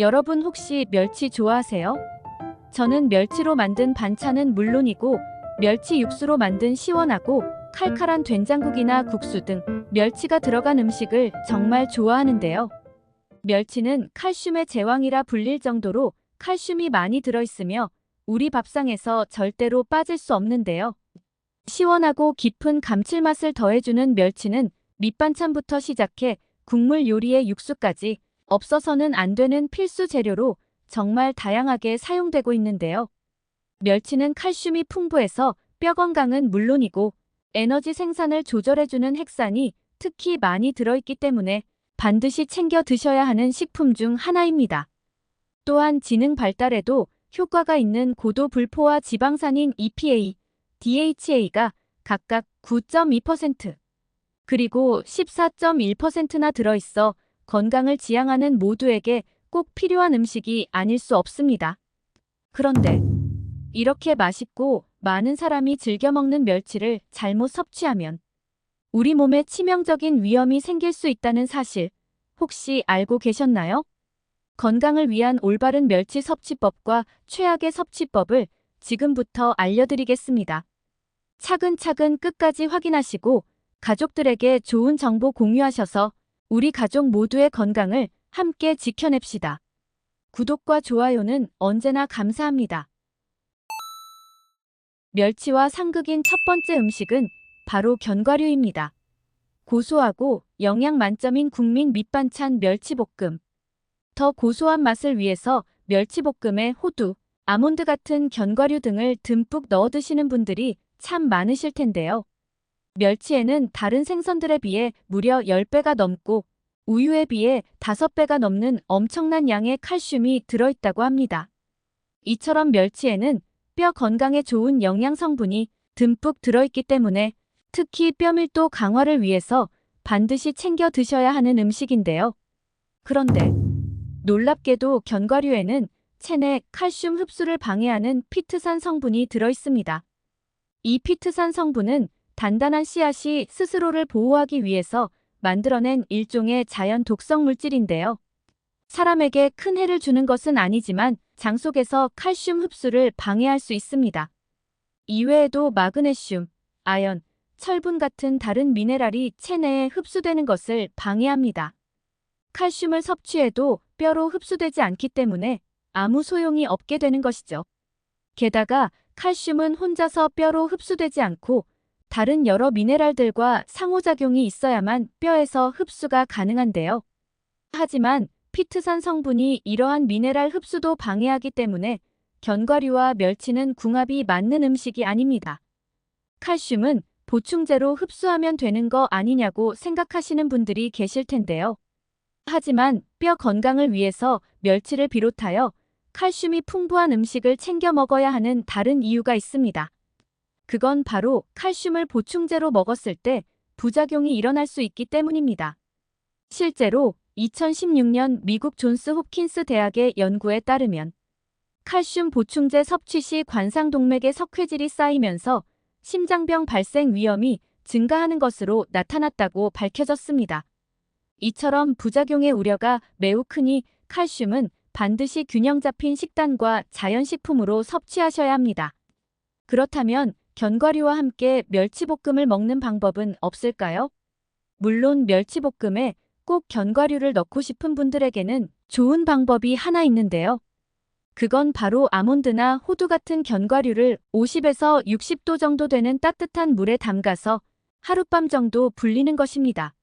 여러분 혹시 멸치 좋아하세요? 저는 멸치로 만든 반찬은 물론이고 멸치 육수로 만든 시원하고 칼칼한 된장국이나 국수 등 멸치가 들어간 음식을 정말 좋아하는데요. 멸치는 칼슘의 제왕이라 불릴 정도로 칼슘이 많이 들어있으며 우리 밥상에서 절대로 빠질 수 없는데요. 시원하고 깊은 감칠맛을 더해주는 멸치는 밑반찬부터 시작해 국물 요리의 육수까지 없어서는 안 되는 필수 재료로 정말 다양하게 사용되고 있는데요. 멸치는 칼슘이 풍부해서 뼈 건강은 물론이고 에너지 생산을 조절해주는 핵산이 특히 많이 들어있기 때문에 반드시 챙겨 드셔야 하는 식품 중 하나입니다. 또한 지능 발달에도 효과가 있는 고도 불포화 지방산인 EPA, DHA가 각각 9.2% 그리고 14.1%나 들어있어 건강을 지향하는 모두에게 꼭 필요한 음식이 아닐 수 없습니다. 그런데 이렇게 맛있고 많은 사람이 즐겨 먹는 멸치를 잘못 섭취하면 우리 몸에 치명적인 위험이 생길 수 있다는 사실 혹시 알고 계셨나요? 건강을 위한 올바른 멸치 섭취법과 최악의 섭취법을 지금부터 알려드리겠습니다. 차근차근 끝까지 확인하시고 가족들에게 좋은 정보 공유하셔서 우리 가족 모두의 건강을 함께 지켜냅시다. 구독과 좋아요는 언제나 감사합니다. 멸치와 상극인 첫 번째 음식은 바로 견과류입니다. 고소하고 영양 만점인 국민 밑반찬 멸치볶음. 더 고소한 맛을 위해서 멸치볶음에 호두, 아몬드 같은 견과류 등을 듬뿍 넣어 드시는 분들이 참 많으실 텐데요. 멸치에는 다른 생선들에 비해 무려 10배가 넘고 우유에 비해 5배가 넘는 엄청난 양의 칼슘이 들어있다고 합니다. 이처럼 멸치에는 뼈 건강에 좋은 영양 성분이 듬뿍 들어있기 때문에 특히 뼈 밀도 강화를 위해서 반드시 챙겨 드셔야 하는 음식인데요. 그런데 놀랍게도 견과류에는 체내 칼슘 흡수를 방해하는 피트산 성분이 들어있습니다. 이 피트산 성분은 단단한 씨앗이 스스로를 보호하기 위해서 만들어낸 일종의 자연 독성 물질인데요. 사람에게 큰 해를 주는 것은 아니지만 장 속에서 칼슘 흡수를 방해할 수 있습니다. 이외에도 마그네슘, 아연, 철분 같은 다른 미네랄이 체내에 흡수되는 것을 방해합니다. 칼슘을 섭취해도 뼈로 흡수되지 않기 때문에 아무 소용이 없게 되는 것이죠. 게다가 칼슘은 혼자서 뼈로 흡수되지 않고 다른 여러 미네랄들과 상호작용이 있어야만 뼈에서 흡수가 가능한데요. 하지만 피트산 성분이 이러한 미네랄 흡수도 방해하기 때문에 견과류와 멸치는 궁합이 맞는 음식이 아닙니다. 칼슘은 보충제로 흡수하면 되는 거 아니냐고 생각하시는 분들이 계실 텐데요. 하지만 뼈 건강을 위해서 멸치를 비롯하여 칼슘이 풍부한 음식을 챙겨 먹어야 하는 다른 이유가 있습니다. 그건 바로 칼슘을 보충제로 먹었을 때 부작용이 일어날 수 있기 때문입니다. 실제로 2016년 미국 존스 홉킨스 대학의 연구에 따르면 칼슘 보충제 섭취 시 관상동맥에 석회질이 쌓이면서 심장병 발생 위험이 증가하는 것으로 나타났다고 밝혀졌습니다. 이처럼 부작용의 우려가 매우 크니 칼슘은 반드시 균형 잡힌 식단과 자연식품으로 섭취하셔야 합니다. 그렇다면 견과류와 함께 멸치볶음을 먹는 방법은 없을까요? 물론 멸치볶음에 꼭 견과류를 넣고 싶은 분들에게는 좋은 방법이 하나 있는데요. 그건 바로 아몬드나 호두 같은 견과류를 50에서 60도 정도 되는 따뜻한 물에 담가서 하룻밤 정도 불리는 것입니다.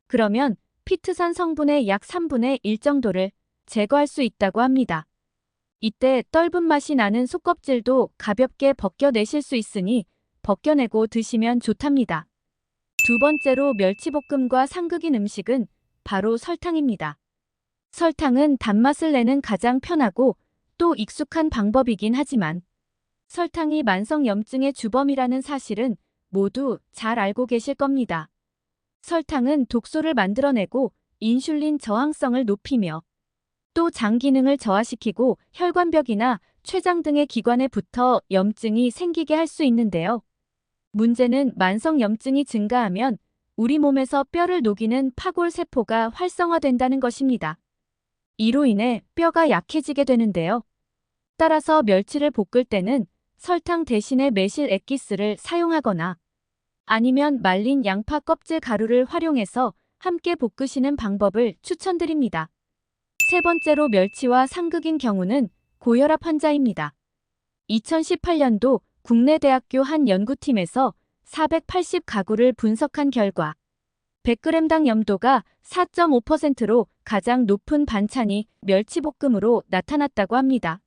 그러면 피트산 성분의 약 3분의 1 정도를 제거할 수 있다고 합니다. 이때 떫은 맛이 나는 속껍질도 가볍게 벗겨내실 수 있으니 벗겨내고 드시면 좋답니다. 두 번째로 멸치볶음과 상극인 음식은 바로 설탕입니다. 설탕은 단맛을 내는 가장 편하고 또 익숙한 방법이긴 하지만 설탕이 만성염증의 주범이라는 사실은 모두 잘 알고 계실 겁니다. 설탕은 독소를 만들어내고 인슐린 저항성을 높이며 또 장 기능을 저하시키고 혈관벽이나 췌장 등의 기관에 붙어 염증이 생기게 할 수 있는데요. 문제는 만성염증이 증가하면 우리 몸에서 뼈를 녹이는 파골세포가 활성화된다는 것입니다. 이로 인해 뼈가 약해지게 되는데요. 따라서 멸치를 볶을 때는 설탕 대신에 매실 액기스를 사용하거나 아니면 말린 양파 껍질 가루를 활용해서 함께 볶으시는 방법을 추천드립니다. 세 번째로 멸치와 상극인 경우는 고혈압 환자입니다. 2018년도 국내 대학교 한 연구팀에서 480 가구를 분석한 결과 100g당 염도가 4.5%로 가장 높은 반찬이 멸치볶음으로 나타났다고 합니다.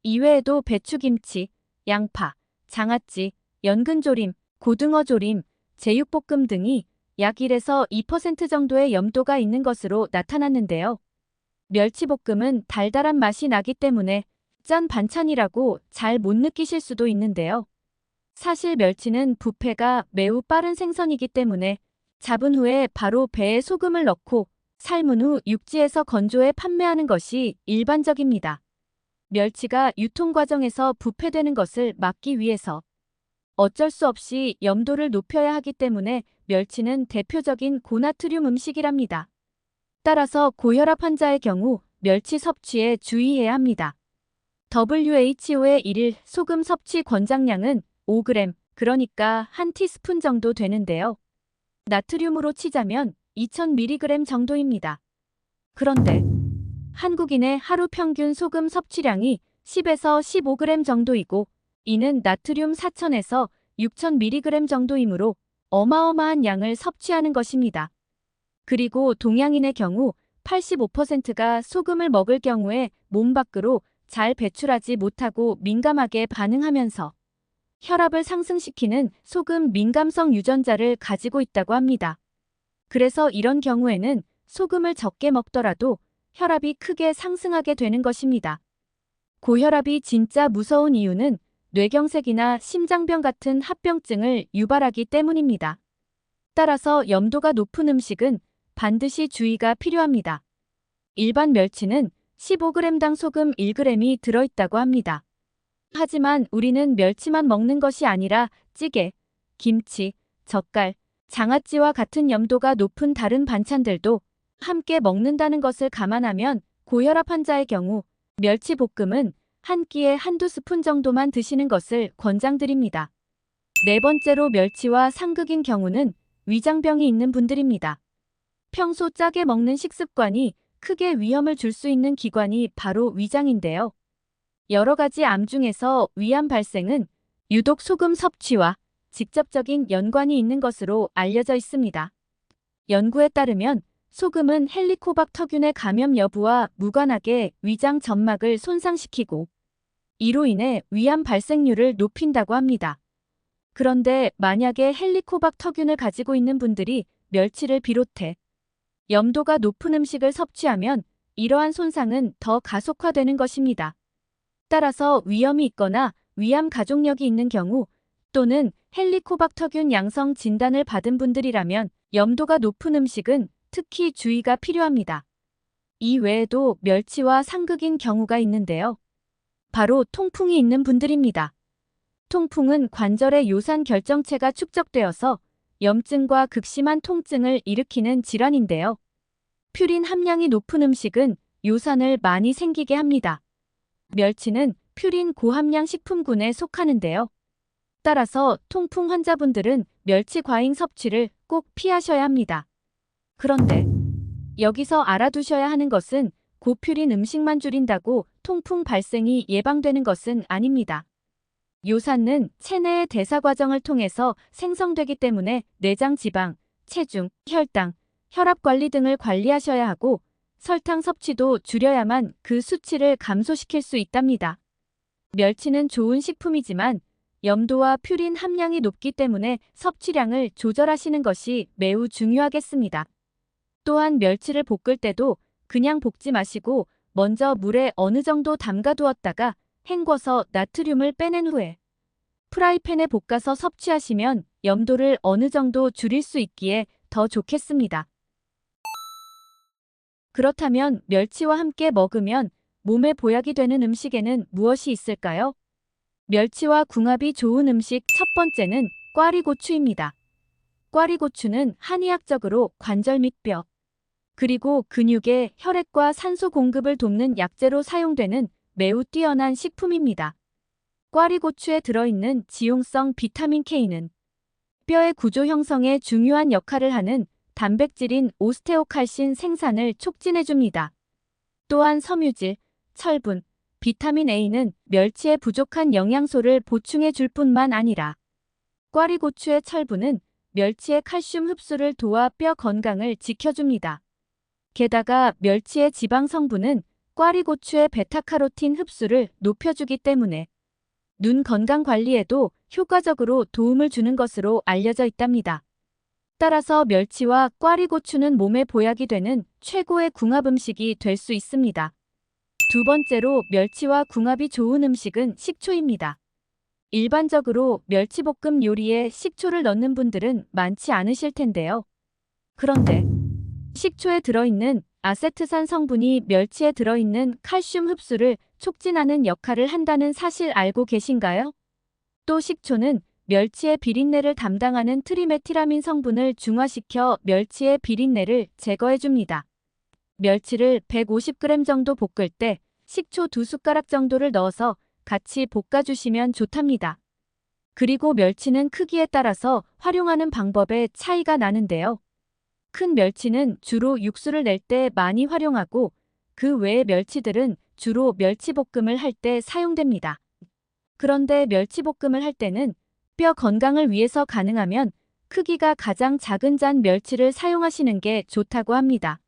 이외에도 배추김치, 양파, 장아찌, 연근조림, 고등어조림, 제육볶음 등이 약 1에서 2% 정도의 염도가 있는 것으로 나타났는데요. 멸치볶음은 달달한 맛이 나기 때문에 짠 반찬이라고 잘 못 느끼실 수도 있는데요. 사실 멸치는 부패가 매우 빠른 생선이기 때문에 잡은 후에 바로 배에 소금을 넣고 삶은 후 육지에서 건조해 판매하는 것이 일반적입니다. 멸치가 유통 과정에서 부패되는 것을 막기 위해서 어쩔 수 없이 염도를 높여야 하기 때문에 멸치는 대표적인 고나트륨 음식이랍니다. 따라서 고혈압 환자의 경우 멸치 섭취에 주의해야 합니다. WHO의 1일 소금 섭취 권장량은 5g, 그러니까 한 티스푼 정도 되는데요. 나트륨으로 치자면 2000mg 정도입니다. 그런데 한국인의 하루 평균 소금 섭취량이 10에서 15g 정도이고 이는 나트륨 4000에서 6000mg 정도이므로 어마어마한 양을 섭취하는 것입니다. 그리고 동양인의 경우 85%가 소금을 먹을 경우에 몸 밖으로 잘 배출하지 못하고 민감하게 반응하면서 혈압을 상승시키는 소금 민감성 유전자를 가지고 있다고 합니다. 그래서 이런 경우에는 소금을 적게 먹더라도 혈압이 크게 상승하게 되는 것입니다. 고혈압이 진짜 무서운 이유는 뇌경색이나 심장병 같은 합병증을 유발하기 때문입니다. 따라서 염도가 높은 음식은 반드시 주의가 필요합니다. 일반 멸치는 15g당 소금 1g이 들어있다고 합니다. 하지만 우리는 멸치만 먹는 것이 아니라 찌개, 김치, 젓갈, 장아찌와 같은 염도가 높은 다른 반찬들도 함께 먹는다는 것을 감안하면 고혈압 환자의 경우 멸치볶음은 한 끼에 한두 스푼 정도만 드시는 것을 권장드립니다. 네 번째로 멸치와 상극인 경우는 위장병이 있는 분들입니다. 평소 짜게 먹는 식습관이 크게 위험을 줄 수 있는 기관이 바로 위장인데요. 여러 가지 암 중에서 위암 발생은 유독 소금 섭취와 직접적인 연관이 있는 것으로 알려져 있습니다. 연구에 따르면 소금은 헬리코박터균의 감염 여부와 무관하게 위장 점막을 손상시키고 이로 인해 위암 발생률을 높인다고 합니다. 그런데 만약에 헬리코박터균을 가지고 있는 분들이 멸치를 비롯해 염도가 높은 음식을 섭취하면 이러한 손상은 더 가속화되는 것입니다. 따라서 위염이 있거나 위암 가족력이 있는 경우 또는 헬리코박터균 양성 진단을 받은 분들이라면 염도가 높은 음식은 특히 주의가 필요합니다. 이 외에도 멸치와 상극인 경우가 있는데요. 바로 통풍이 있는 분들입니다. 통풍은 관절의 요산 결정체가 축적되어서 염증과 극심한 통증을 일으키는 질환인데요. 퓨린 함량이 높은 음식은 요산을 많이 생기게 합니다. 멸치는 퓨린 고함량 식품군에 속하는데요. 따라서 통풍 환자분들은 멸치 과잉 섭취를 꼭 피하셔야 합니다. 그런데 여기서 알아두셔야 하는 것은 고퓨린 음식만 줄인다고 통풍 발생이 예방되는 것은 아닙니다. 요산은 체내의 대사 과정을 통해서 생성되기 때문에 내장 지방, 체중, 혈당, 혈압 관리 등을 관리하셔야 하고 설탕 섭취도 줄여야만 그 수치를 감소시킬 수 있답니다. 멸치는 좋은 식품이지만 염도와 퓨린 함량이 높기 때문에 섭취량을 조절하시는 것이 매우 중요하겠습니다. 또한 멸치를 볶을 때도 그냥 볶지 마시고 먼저 물에 어느 정도 담가 두었다가 헹궈서 나트륨을 빼낸 후에 프라이팬에 볶아서 섭취하시면 염도를 어느 정도 줄일 수 있기에 더 좋겠습니다. 그렇다면 멸치와 함께 먹으면 몸에 보약이 되는 음식에는 무엇이 있을까요? 멸치와 궁합이 좋은 음식 첫 번째는 꽈리고추입니다. 꽈리고추는 한의학적으로 관절 및 뼈, 그리고 근육의 혈액과 산소 공급을 돕는 약재로 사용되는 매우 뛰어난 식품입니다. 꽈리고추에 들어있는 지용성 비타민 K는 뼈의 구조 형성에 중요한 역할을 하는 단백질인 오스테오칼신 생산을 촉진해줍니다. 또한 섬유질, 철분, 비타민 A는 멸치에 부족한 영양소를 보충해 줄 뿐만 아니라 꽈리고추의 철분은 멸치의 칼슘 흡수를 도와 뼈 건강을 지켜줍니다. 게다가 멸치의 지방 성분은 꽈리고추의 베타카로틴 흡수를 높여주기 때문에 눈 건강 관리에도 효과적으로 도움을 주는 것으로 알려져 있답니다. 따라서 멸치와 꽈리고추는 몸에 보약이 되는 최고의 궁합 음식이 될 수 있습니다. 두 번째로 멸치와 궁합이 좋은 음식은 식초입니다. 일반적으로 멸치볶음 요리에 식초를 넣는 분들은 많지 않으실 텐데요. 그런데 식초에 들어있는 아세트산 성분이 멸치에 들어있는 칼슘 흡수를 촉진하는 역할을 한다는 사실 알고 계신가요? 또 식초는 멸치의 비린내를 담당하는 트리메티라민 성분을 중화시켜 멸치의 비린내를 제거해줍니다. 멸치를 150g 정도 볶을 때 식초 2숟가락 정도를 넣어서 같이 볶아주시면 좋답니다. 그리고 멸치는 크기에 따라서 활용하는 방법에 차이가 나는데요. 큰 멸치는 주로 육수를 낼 때 많이 활용하고 그 외의 멸치들은 주로 멸치볶음을 할 때 사용됩니다. 그런데 멸치볶음을 할 때는 뼈 건강을 위해서 가능하면 크기가 가장 작은 잔 멸치를 사용하시는 게 좋다고 합니다.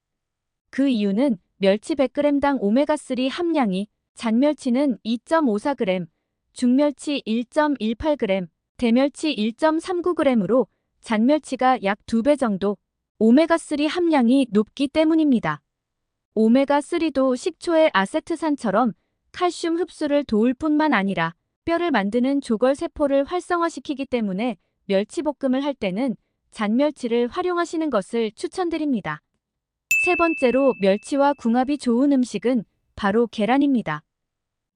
그 이유는 멸치 100g당 오메가3 함량이 잔멸치는 2.54g, 중멸치 1.18g, 대멸치 1.39g으로 잔멸치가 약 2배 정도 오메가3 함량이 높기 때문입니다. 오메가3도 식초의 아세트산처럼 칼슘 흡수를 도울 뿐만 아니라 뼈를 만드는 조골세포를 활성화시키기 때문에 멸치볶음을 할 때는 잔멸치를 활용하시는 것을 추천드립니다. 세 번째로 멸치와 궁합이 좋은 음식은 바로 계란입니다.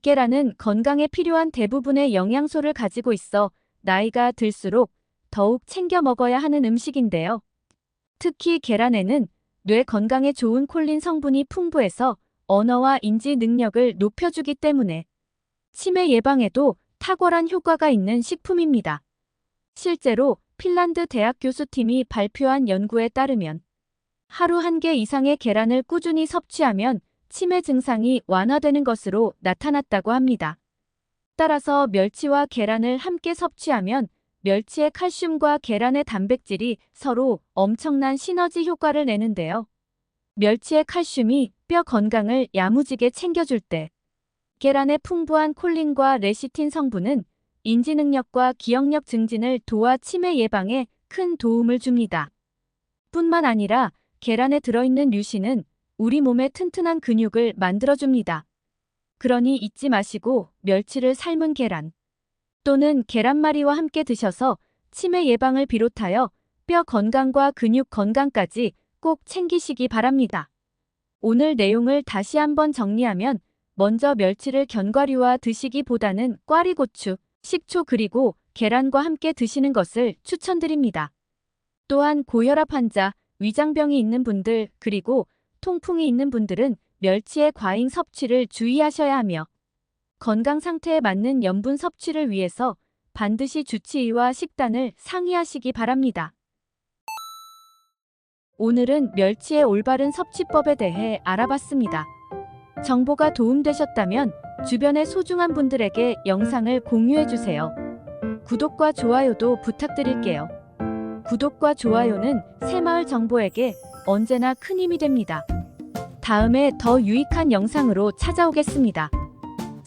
계란은 건강에 필요한 대부분의 영양소를 가지고 있어 나이가 들수록 더욱 챙겨 먹어야 하는 음식인데요. 특히 계란에는 뇌 건강에 좋은 콜린 성분이 풍부해서 언어와 인지 능력을 높여주기 때문에 치매 예방에도 탁월한 효과가 있는 식품입니다. 실제로 핀란드 대학 교수팀이 발표한 연구에 따르면 하루 1개 이상의 계란을 꾸준히 섭취하면 치매 증상이 완화되는 것으로 나타났다고 합니다. 따라서 멸치와 계란을 함께 섭취하면 멸치의 칼슘과 계란의 단백질이 서로 엄청난 시너지 효과를 내는데요. 멸치의 칼슘이 뼈 건강을 야무지게 챙겨줄 때 계란의 풍부한 콜린과 레시틴 성분은 인지 능력과 기억력 증진을 도와 치매 예방에 큰 도움을 줍니다. 뿐만 아니라 계란에 들어있는 류신은 우리 몸의 튼튼한 근육을 만들어줍니다. 그러니 잊지 마시고 멸치를 삶은 계란 또는 계란말이와 함께 드셔서 치매 예방을 비롯하여 뼈 건강과 근육 건강까지 꼭 챙기시기 바랍니다. 오늘 내용을 다시 한번 정리하면 먼저 멸치를 견과류와 드시기보다는 꽈리고추, 식초 그리고 계란과 함께 드시는 것을 추천드립니다. 또한 고혈압 환자, 위장병이 있는 분들 그리고 통풍이 있는 분들은 멸치의 과잉 섭취를 주의하셔야 하며 건강 상태에 맞는 염분 섭취를 위해서 반드시 주치의와 식단을 상의하시기 바랍니다. 오늘은 멸치의 올바른 섭취법에 대해 알아봤습니다. 정보가 도움되셨다면 주변의 소중한 분들에게 영상을 공유해주세요. 구독과 좋아요도 부탁드릴게요. 구독과 좋아요는 새마을 정보에게 언제나 큰 힘이 됩니다. 다음에 더 유익한 영상으로 찾아오겠습니다.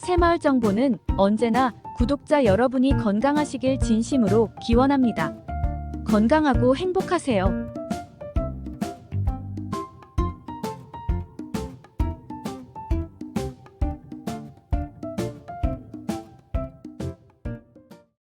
새마을 정보는 언제나 구독자 여러분이 건강하시길 진심으로 기원합니다. 건강하고 행복하세요.